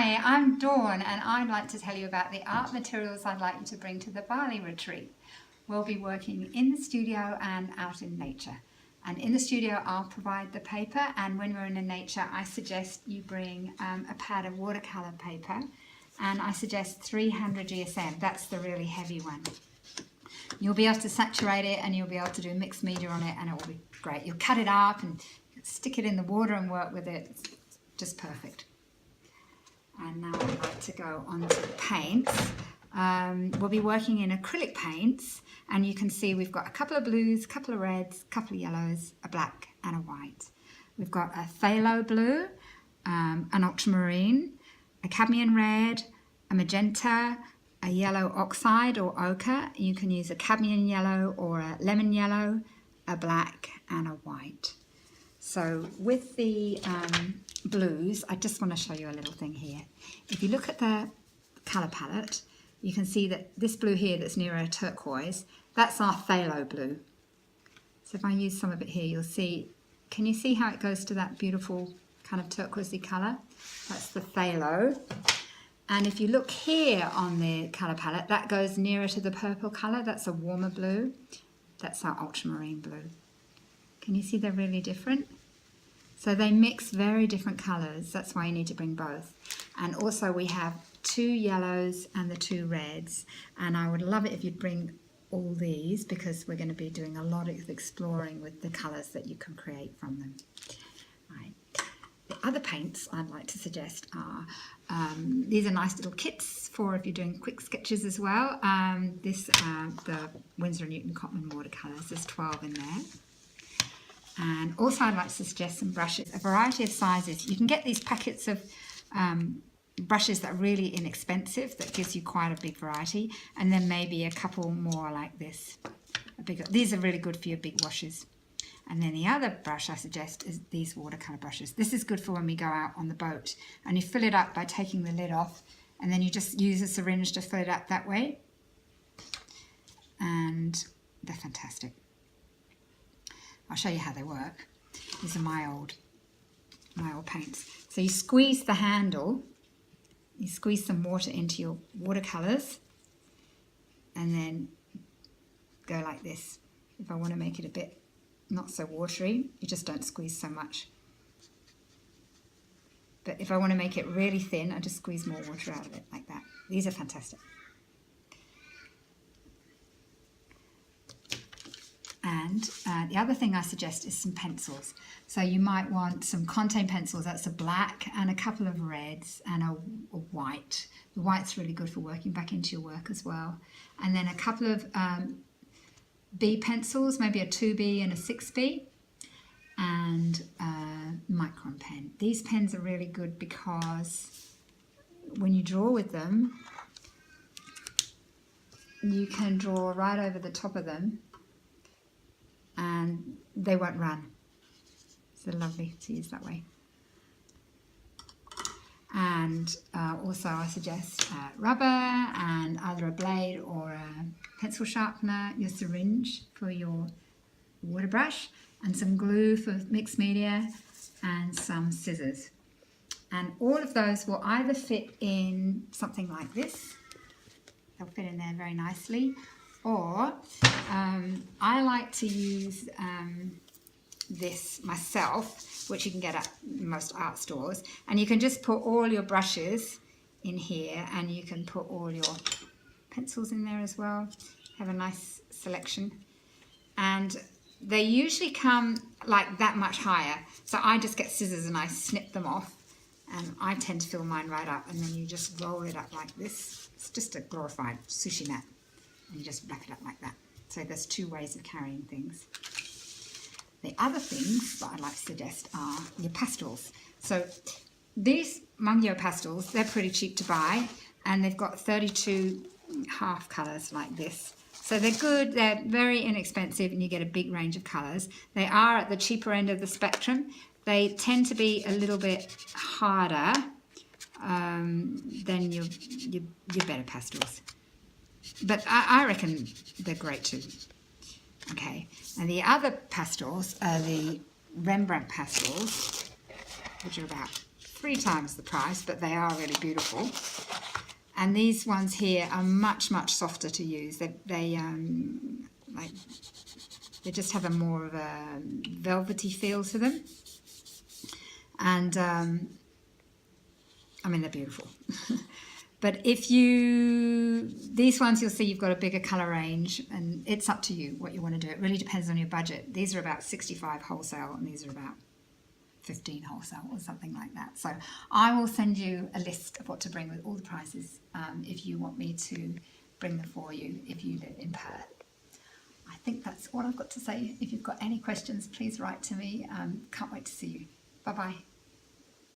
Hi, I'm Dawn and I'd like to tell you about the art materials I'd like you to bring to the Bali retreat. We'll be working in the studio and out in nature. And in the studio I'll provide the paper, and when we're in the nature I suggest you bring a pad of watercolour paper, and I suggest 300 GSM, that's the really heavy one. You'll be able to saturate it and you'll be able to do mixed media on it and it will be great. You'll cut it up and stick it in the water and work with it, it's just perfect. And now I'd like to go on to the paints. We'll be working in acrylic paints, and you can see we've got a couple of blues, a couple of reds, a couple of yellows, a black and a white. We've got a phthalo blue, an ultramarine, a cadmium red, a magenta, a yellow oxide or ochre. You can use a cadmium yellow or a lemon yellow, a black and a white. So with the blues, I just want to show you a little thing here. If you look at the colour palette, you can see that this blue here that's near a turquoise, that's our phthalo blue. So if I use some of it here, you'll see, can you see how it goes to that beautiful kind of turquoisey colour? That's the phthalo. And if you look here on the colour palette, that goes nearer to the purple colour, that's a warmer blue. That's our ultramarine blue. Can you see they're really different? So they mix very different colours, that's why you need to bring both. And also we have 2 yellows and the 2 reds, and I would love it if you'd bring all these, because we're going to be doing a lot of exploring with the colours that you can create from them. Right. The other paints I'd like to suggest are, these are nice little kits for if you're doing quick sketches as well. The Winsor & Newton Cotman watercolours, there's 12 in there. And also I'd like to suggest some brushes, a variety of sizes. You can get these packets of brushes that are really inexpensive, that gives you quite a big variety, and then maybe a couple more like this. These are really good for your big washes. And then the other brush I suggest is these watercolour brushes. This is good for when we go out on the boat, and you fill it up by taking the lid off, and then you just use a syringe to fill it up that way. And they're fantastic. I'll show you how they work. These are my old paints. So you squeeze the handle, you squeeze some water into your watercolours, and then go like this. If I want to make it a bit not so watery, you just don't squeeze so much. But if I want to make it really thin, I just squeeze more water out of it like that. These are fantastic. And the other thing I suggest is some pencils. So you might want some Conte pencils, that's a black, and a couple of reds and a white. The white's really good for working back into your work as well. And then a couple of B pencils, maybe a 2B and a 6B, and a micron pen. These pens are really good because when you draw with them, you can draw right over the top of them and they won't run. So lovely to use that way. And also I suggest rubber and either a blade or a pencil sharpener, your syringe for your water brush, and some glue for mixed media, and some scissors. And all of those will either fit in something like this, they'll fit in there very nicely, or I like to use this myself, which you can get at most art stores, and you can just put all your brushes in here, and you can put all your pencils in there as well. Have a nice selection, and they usually come like that much higher, so I just get scissors and I snip them off, and I tend to fill mine right up, and then you just roll it up like this. It's just a glorified sushi mat, and you just wrap it up like that. So there's 2 ways of carrying things. The other things that I'd like to suggest are your pastels. So these Mungyo pastels, they're pretty cheap to buy, and they've got 32 half colours like this. So they're good, they're very inexpensive, and you get a big range of colours. They are at the cheaper end of the spectrum. They tend to be a little bit harder than your better pastels. But I reckon they're great too. Okay, and the other pastels are the Rembrandt pastels, which are about 3 times the price, but they are really beautiful. And these ones here are much softer to use. They just have a more of a velvety feel to them. And I mean, they're beautiful. But these ones, you'll see you've got a bigger colour range, and it's up to you what you want to do. It really depends on your budget. These are about 65 wholesale, and these are about 15 wholesale or something like that. So I will send you a list of what to bring with all the prices if you want me to bring them for you if you live in Perth. I think that's all I've got to say. If you've got any questions, please write to me. Can't wait to see you. Bye-bye.